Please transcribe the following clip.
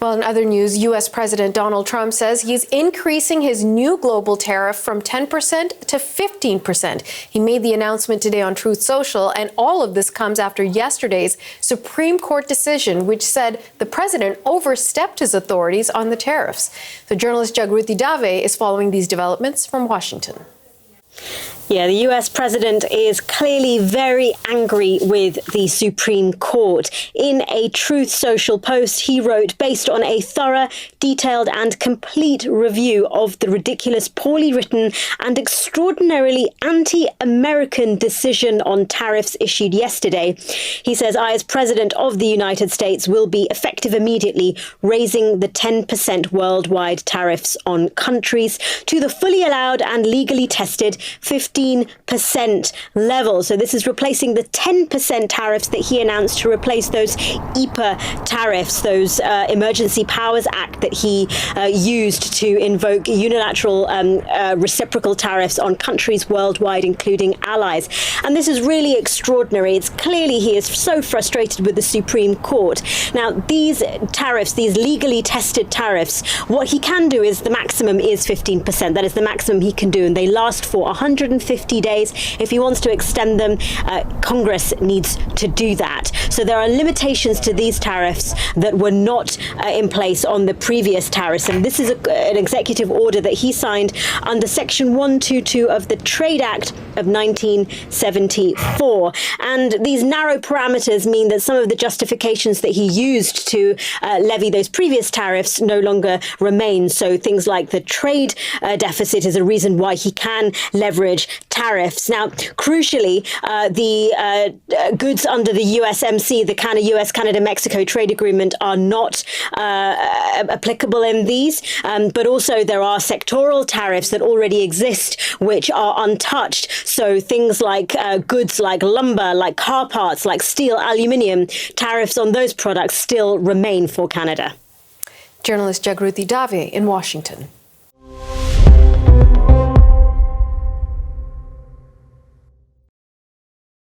Well, in other news, U.S. President Donald Trump says he's increasing his new global tariff from 10% to 15%. He made the announcement today on Truth Social, and all of this comes after yesterday's Supreme Court decision, which said the president overstepped his authorities on the tariffs. The journalist Jagruti Dave is following these developments from Washington. Yeah, the US president is clearly very angry with the Supreme Court. In a Truth Social post, he wrote, based on a thorough, detailed and complete review of the ridiculous, poorly written and extraordinarily anti-American decision on tariffs issued yesterday. He says, I, as president of the United States, will be effective immediately, raising the 10% worldwide tariffs on countries to the fully allowed and legally tested 15% level. So this is replacing the 10% tariffs that he announced to replace those EPA tariffs, those Emergency Powers Act that he used to invoke unilateral reciprocal tariffs on countries worldwide, including allies. And this is really extraordinary. It's clearly he is so frustrated with the Supreme Court. Now, these tariffs, these legally tested tariffs, what he can do is the maximum is 15%. That is the maximum he can do. And they last for 150 days. If he wants to extend them, Congress needs to do that. So there are limitations to these tariffs that were not in place on the previous tariffs. And this is an executive order that he signed under Section 122 of the Trade Act of 1974. And these narrow parameters mean that some of the justifications that he used to levy those previous tariffs no longer remain. So things like the trade deficit is a reason why he can leverage tariffs. Now, crucially, the goods under the USMC, the US-Canada-Mexico trade agreement, are not applicable in these. But also there are sectoral tariffs that already exist, which are untouched. So things like goods like lumber, like car parts, like steel, aluminium, tariffs on those products still remain for Canada. Journalist Jagruti Dave in Washington.